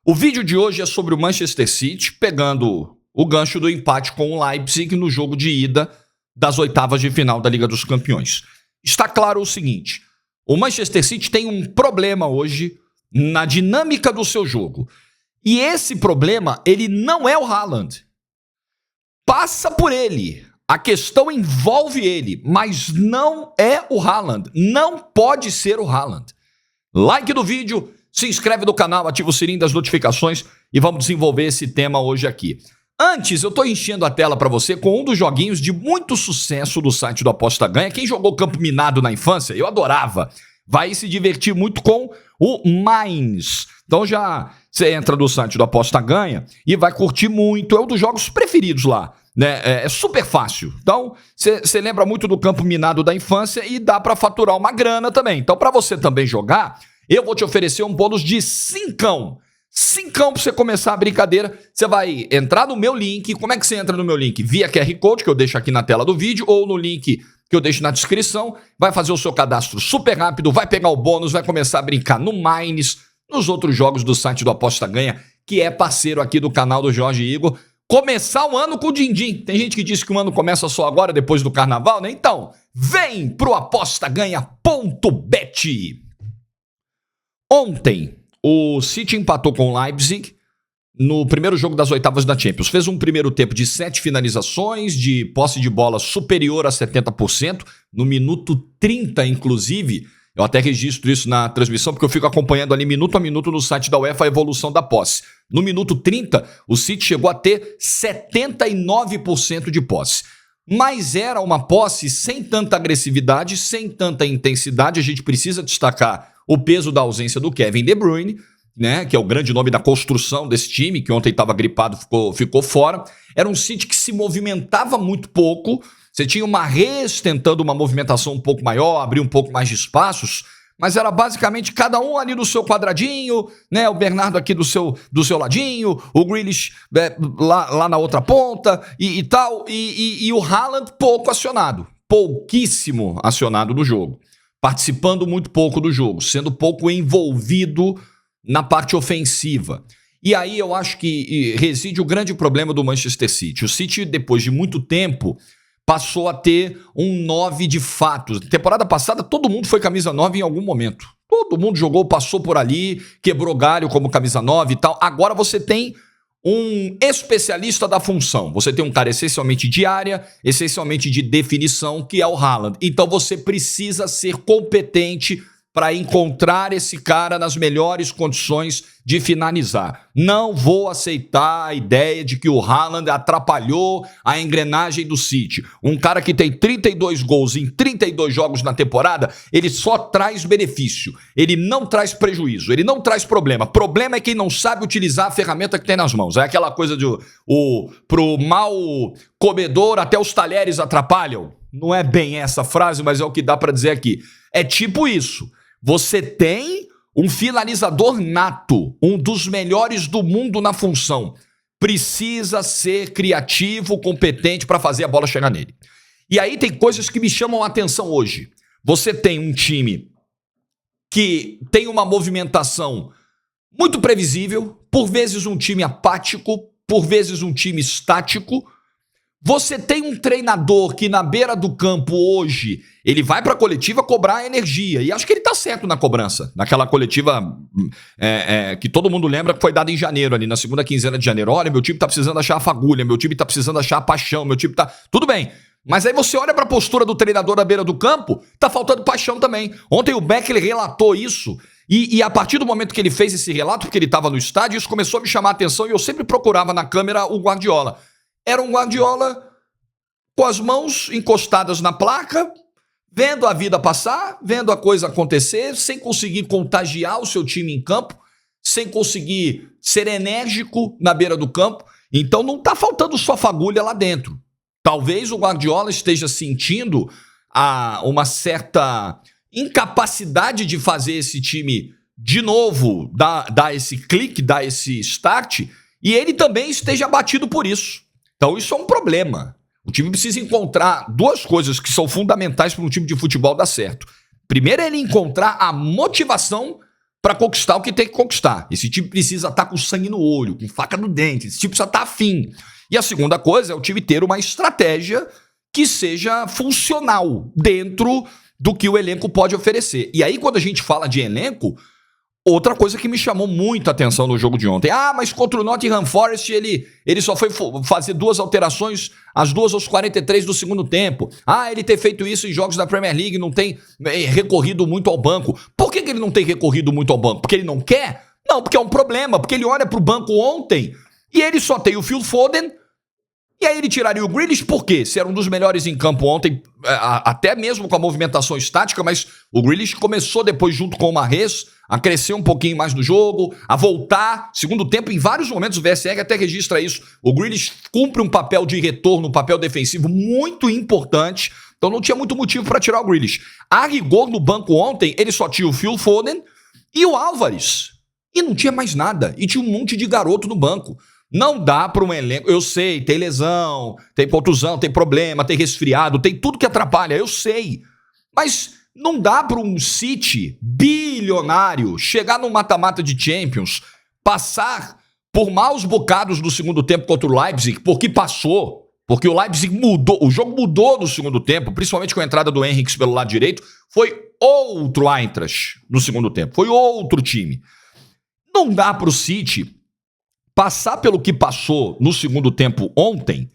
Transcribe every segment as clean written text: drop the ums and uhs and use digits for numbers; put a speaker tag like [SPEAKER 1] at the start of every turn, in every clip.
[SPEAKER 1] O vídeo de hoje é sobre o Manchester City pegando o gancho do empate com o Leipzig no jogo de ida das oitavas de final da Liga dos Campeões. Está claro o seguinte, o Manchester City tem um problema hoje na dinâmica do seu jogo. E esse problema, ele não é o Haaland. Passa por ele. A questão envolve ele, mas não é o Haaland. Não pode ser o Haaland. Like do vídeo, se inscreve no canal, ativa o sininho das notificações e vamos desenvolver esse tema hoje aqui. Antes, eu estou enchendo a tela para você com um dos joguinhos de muito sucesso do site do Aposta Ganha. Quem jogou Campo Minado na infância, eu adorava. Vai se divertir muito com o Mines. Então já você entra no site do Aposta Ganha e vai curtir muito. É um dos jogos preferidos lá, né? É super fácil. Então você lembra muito do Campo Minado da infância e dá para faturar uma grana também. Então para você também jogar, eu vou te oferecer um bônus de 5. 5 para você começar a brincadeira. Você vai entrar no meu link. Como é que você entra no meu link? Via QR Code, que eu deixo aqui na tela do vídeo, ou no link que eu deixo na descrição. Vai fazer o seu cadastro super rápido, vai pegar o bônus, vai começar a brincar no Mines, nos outros jogos do site do Aposta Ganha, que é parceiro aqui do canal do Jorge Igor. Começar o ano com o din-din. Tem gente que diz que o ano começa só agora, depois do carnaval, né? Então, vem pro apostaganha.bet. Ontem, o City empatou com o Leipzig no primeiro jogo das oitavas da Champions. Fez um primeiro tempo de 7 finalizações, de posse de bola superior a 70%, no minuto 30, inclusive. Eu até registro isso na transmissão, porque eu fico acompanhando ali minuto a minuto no site da UEFA a evolução da posse. No minuto 30, o City chegou a ter 79% de posse. Mas era uma posse sem tanta agressividade, sem tanta intensidade. A gente precisa destacar o peso da ausência do Kevin De Bruyne, né, que é o grande nome da construção desse time, que ontem estava gripado, ficou fora. Era um City que se movimentava muito pouco. Você tinha uma Mahrez tentando uma movimentação um pouco maior, abrir um pouco mais de espaços, mas era basicamente cada um ali no seu quadradinho, né? O Bernardo aqui do seu ladinho, o Grealish lá na outra ponta e tal. E o Haaland pouco acionado, pouquíssimo acionado no jogo, participando muito pouco do jogo, sendo pouco envolvido na parte ofensiva. E aí eu acho que reside o grande problema do Manchester City. O City, depois de muito tempo, passou a ter um 9 de fato. Temporada passada, todo mundo foi camisa 9 em algum momento. Todo mundo jogou, passou por ali, quebrou galho como camisa 9 e tal. Agora você tem um especialista da função. Você tem um cara essencialmente de área, essencialmente de definição, que é o Haaland. Então você precisa ser competente para encontrar esse cara nas melhores condições de finalizar. Não vou aceitar a ideia de que o Haaland atrapalhou a engrenagem do City. Um cara que tem 32 gols em 32 jogos na temporada, ele só traz benefício. Ele não traz prejuízo, ele não traz problema. Problema é quem não sabe utilizar a ferramenta que tem nas mãos. É aquela coisa de pro mal comedor até os talheres atrapalham. Não é bem essa frase, mas é o que dá para dizer aqui. É tipo isso. Você tem um finalizador nato, um dos melhores do mundo na função. Precisa ser criativo, competente para fazer a bola chegar nele. E aí tem coisas que me chamam a atenção hoje. Você tem um time que tem uma movimentação muito previsível, por vezes um time apático, por vezes um time estático. Você tem um treinador que na beira do campo hoje, ele vai para a coletiva cobrar energia. E acho que ele está certo na cobrança. Naquela coletiva que todo mundo lembra que foi dada em janeiro, ali na segunda quinzena de janeiro. Olha, meu time está precisando achar a fagulha, meu time está precisando achar a paixão, meu time está... Tudo bem. Mas aí você olha para a postura do treinador na beira do campo, tá faltando paixão também. Ontem o Beck ele relatou isso. E a partir do momento que ele fez esse relato, porque ele estava no estádio, isso começou a me chamar a atenção e eu sempre procurava na câmera o Guardiola. Era um Guardiola com as mãos encostadas na placa, vendo a vida passar, vendo a coisa acontecer, sem conseguir contagiar o seu time em campo, sem conseguir ser enérgico na beira do campo. Então não está faltando só fagulha lá dentro. Talvez o Guardiola esteja sentindo uma certa incapacidade de fazer esse time de novo, dar esse clique, dar esse start, e ele também esteja abatido por isso. Então isso é um problema. O time precisa encontrar duas coisas que são fundamentais para um time de futebol dar certo. Primeiro é ele encontrar a motivação para conquistar o que tem que conquistar. Esse time precisa estar com sangue no olho, com faca no dente, esse time precisa estar afim. E a segunda coisa é o time ter uma estratégia que seja funcional dentro do que o elenco pode oferecer. E aí, quando a gente fala de elenco, outra coisa que me chamou muita atenção no jogo de ontem. Mas contra o Nottingham Forest ele só foi fazer 2 alterações, as 2 aos 43 do segundo tempo. Ele ter feito isso em jogos da Premier League, não tem recorrido muito ao banco. Por que ele não tem recorrido muito ao banco? Porque ele não quer? Não, porque é um problema, porque ele olha pro banco ontem e ele só tem o Phil Foden. E aí ele tiraria o Grealish, por quê? Se era um dos melhores em campo ontem, até mesmo com a movimentação estática, mas o Grealish começou depois junto com o Mahrez a crescer um pouquinho mais no jogo, a voltar. Segundo tempo, em vários momentos, o VSR até registra isso. O Grealish cumpre um papel de retorno, um papel defensivo muito importante, então não tinha muito motivo para tirar o Grealish. A rigor, no banco ontem, ele só tinha o Phil Foden e o Álvares. E não tinha mais nada. E tinha um monte de garoto no banco. Não dá para um elenco, eu sei, tem lesão, tem contusão, tem problema, tem resfriado, tem tudo que atrapalha, eu sei. Mas não dá para um City bilionário chegar no mata-mata de Champions, passar por maus bocados no segundo tempo contra o Leipzig, porque passou, porque o Leipzig mudou, o jogo mudou no segundo tempo, principalmente com a entrada do Henrique pelo lado direito, foi outro Eintracht no segundo tempo, foi outro time. Não dá para o City passar pelo que passou no segundo tempo ontem,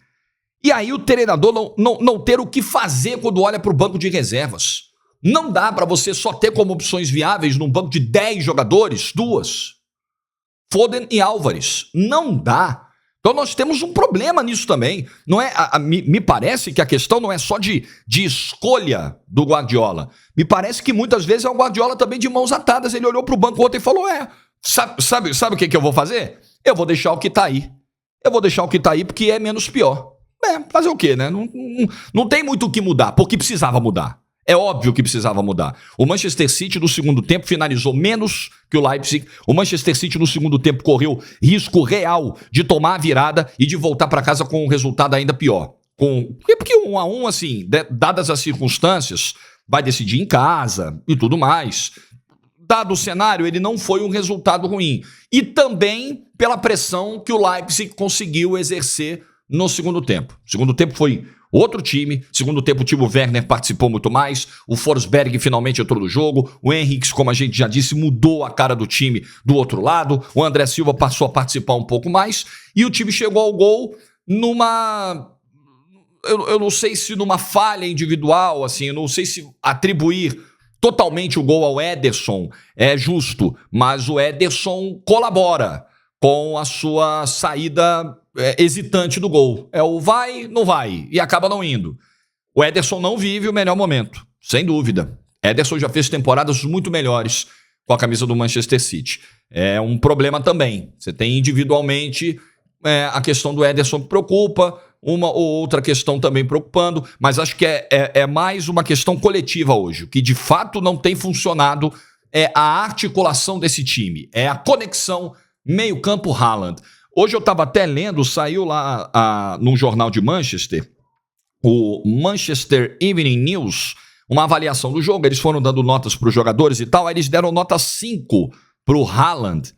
[SPEAKER 1] e aí o treinador não ter o que fazer quando olha para o banco de reservas. Não dá para você só ter como opções viáveis num banco de 10 jogadores, 2. Foden e Álvares. Não dá. Então nós temos um problema nisso também. Não é, me parece que a questão não é só de escolha do Guardiola. Me parece que muitas vezes é o Guardiola também de mãos atadas. Ele olhou para o banco ontem e falou, sabe o que eu vou fazer? Eu vou deixar o que tá aí. Eu vou deixar o que tá aí porque é menos pior. Fazer o quê, né? Não tem muito o que mudar, porque precisava mudar. É óbvio que precisava mudar. O Manchester City no segundo tempo finalizou menos que o Leipzig. O Manchester City no segundo tempo correu risco real de tomar a virada e de voltar para casa com um resultado ainda pior. Porque 1-1, assim, dadas as circunstâncias, vai decidir em casa e tudo mais. Dado o cenário, ele não foi um resultado ruim. E também pela pressão que o Leipzig conseguiu exercer no segundo tempo. O segundo tempo foi outro time. Segundo tempo, o Timo Werner participou muito mais. O Forsberg finalmente entrou no jogo. O Henrique, como a gente já disse, mudou a cara do time do outro lado. O André Silva passou a participar um pouco mais. E o time chegou ao gol numa... Eu não sei se numa falha individual, assim, eu não sei se atribuir totalmente o gol ao Ederson é justo, mas o Ederson colabora com a sua saída hesitante do gol. É o vai, não vai, e acaba não indo. O Ederson não vive o melhor momento, sem dúvida. Ederson já fez temporadas muito melhores com a camisa do Manchester City. É um problema também. Você tem individualmente a questão do Ederson que preocupa, uma ou outra questão também preocupando, mas acho que é mais uma questão coletiva hoje. O que de fato não tem funcionado é a articulação desse time, é a conexão meio-campo Haaland. Hoje eu estava até lendo, saiu lá num jornal de Manchester, o Manchester Evening News, uma avaliação do jogo. Eles foram dando notas para os jogadores e tal, aí eles deram nota 5 para o Haaland,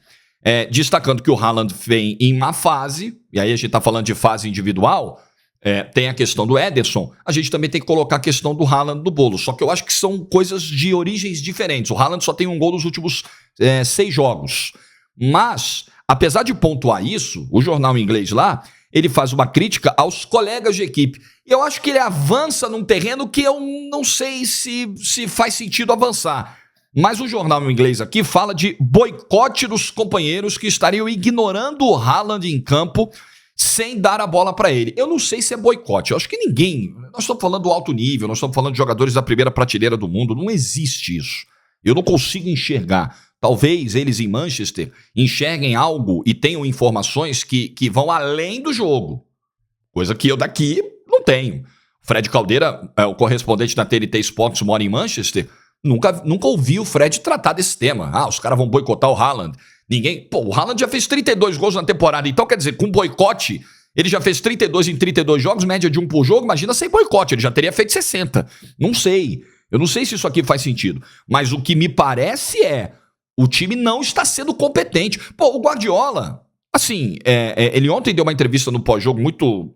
[SPEAKER 1] destacando que o Haaland vem em má fase, e aí a gente está falando de fase individual, tem a questão do Ederson, a gente também tem que colocar a questão do Haaland no bolo, só que eu acho que são coisas de origens diferentes. O Haaland só tem um gol nos últimos 6 jogos, mas, apesar de pontuar isso, o jornal inglês lá, ele faz uma crítica aos colegas de equipe. E eu acho que ele avança num terreno que eu não sei se faz sentido avançar. Mas o jornal inglês aqui fala de boicote dos companheiros que estariam ignorando o Haaland em campo sem dar a bola para ele. Eu não sei se é boicote. Eu acho que ninguém... Nós estamos falando do alto nível, nós estamos falando de jogadores da primeira prateleira do mundo. Não existe isso. Eu não consigo enxergar. Talvez eles em Manchester enxerguem algo e tenham informações que vão além do jogo. Coisa que eu daqui não tenho. Fred Caldeira, o correspondente da TNT Sports, mora em Manchester, nunca ouvi o Fred tratar desse tema. Os caras vão boicotar o Haaland. O Haaland já fez 32 gols na temporada. Então, quer dizer, com boicote, ele já fez 32 em 32 jogos, média de 1 por jogo. Imagina sem boicote, ele já teria feito 60. Não sei. Eu não sei se isso aqui faz sentido. Mas o que me parece O time não está sendo competente. Pô, o Guardiola, assim, ele ontem deu uma entrevista no pós-jogo muito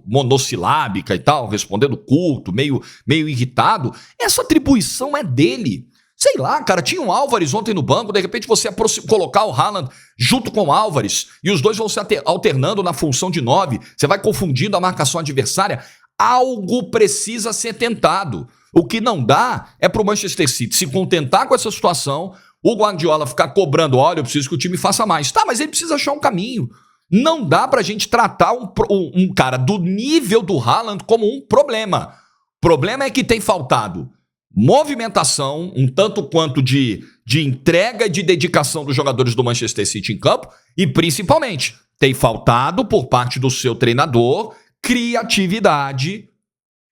[SPEAKER 1] monossilábica e tal, respondendo curto, meio irritado. Essa atribuição é dele. Sei lá, cara, tinha um Álvares ontem no banco, de repente você colocar o Haaland junto com o Álvares e os dois vão se alternando na função de 9, você vai confundindo a marcação adversária. Algo precisa ser tentado. O que não dá é pro Manchester City se contentar com essa situação, o Guardiola ficar cobrando, olha, eu preciso que o time faça mais. Tá, mas ele precisa achar um caminho. Não dá pra gente tratar um cara do nível do Haaland como um problema. O problema é que tem faltado movimentação, um tanto quanto de entrega e de dedicação dos jogadores do Manchester City em campo e, principalmente, tem faltado, por parte do seu treinador, criatividade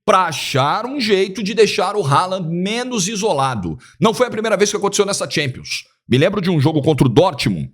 [SPEAKER 1] para achar um jeito de deixar o Haaland menos isolado. Não foi a primeira vez que aconteceu nessa Champions. Me lembro de um jogo contra o Dortmund,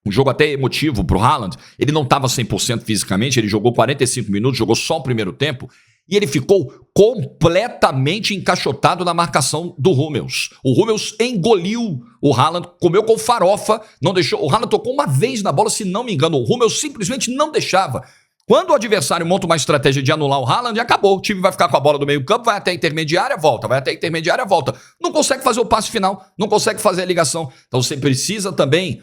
[SPEAKER 1] um jogo até emotivo pro Haaland. Ele não estava 100% fisicamente, ele jogou 45 minutos, jogou só o primeiro tempo, e ele ficou completamente encaixotado na marcação do Hummels. O Hummels engoliu o Haaland, comeu com farofa, não deixou. O Haaland tocou uma vez na bola, se não me engano, o Hummels simplesmente não deixava. Quando o adversário monta uma estratégia de anular o Haaland, acabou. O time vai ficar com a bola do meio campo, vai até a intermediária, volta. Vai até a intermediária, volta. Não consegue fazer o passe final, não consegue fazer a ligação. Então você precisa também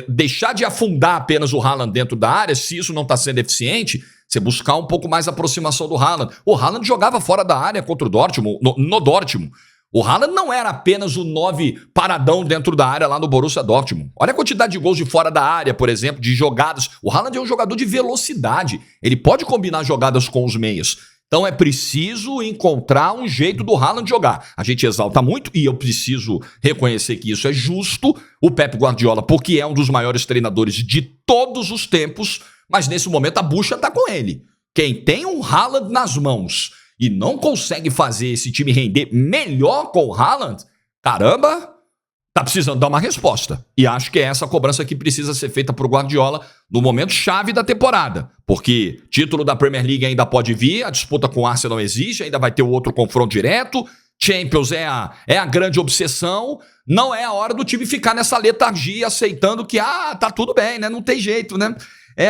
[SPEAKER 1] deixar de afundar apenas o Haaland dentro da área, se isso não está sendo eficiente, você buscar um pouco mais a aproximação do Haaland. O Haaland jogava fora da área contra o Dortmund, no Dortmund. O Haaland não era apenas o 9 paradão dentro da área lá no Borussia Dortmund. Olha a quantidade de gols de fora da área, por exemplo, de jogadas. O Haaland é um jogador de velocidade. Ele pode combinar jogadas com os meias. Então é preciso encontrar um jeito do Haaland jogar. A gente exalta muito, e eu preciso reconhecer que isso é justo, o Pep Guardiola, porque é um dos maiores treinadores de todos os tempos, mas nesse momento a bucha está com ele. Quem tem um Haaland nas mãos e não consegue fazer esse time render melhor com o Haaland, caramba, tá precisando dar uma resposta. E acho que é essa cobrança que precisa ser feita pro Guardiola no momento chave da temporada. Porque título da Premier League ainda pode vir, a disputa com o Arsenal existe, ainda vai ter o outro confronto direto, Champions é a grande obsessão, não é a hora do time ficar nessa letargia aceitando que, tá tudo bem, né? Não tem jeito, né?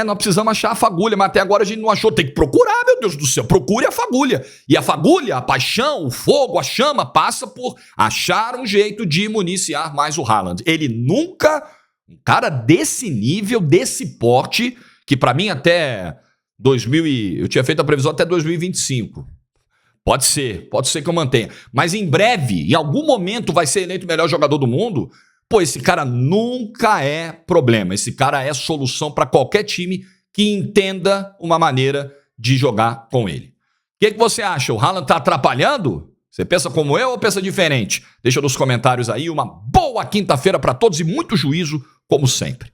[SPEAKER 1] Nós precisamos achar a fagulha, mas até agora a gente não achou. Tem que procurar, meu Deus do céu. Procure a fagulha. E a fagulha, a paixão, o fogo, a chama, passa por achar um jeito de municiar mais o Haaland. Ele nunca, um cara desse nível, desse porte, que pra mim até eu tinha feito a previsão até 2025. Pode ser que eu mantenha. Mas em breve, em algum momento, vai ser eleito o melhor jogador do mundo. Pô, esse cara nunca é problema. Esse cara é solução para qualquer time que entenda uma maneira de jogar com ele. O que você acha? O Haaland tá atrapalhando? Você pensa como eu ou pensa diferente? Deixa nos comentários aí. Uma boa quinta-feira para todos e muito juízo, como sempre.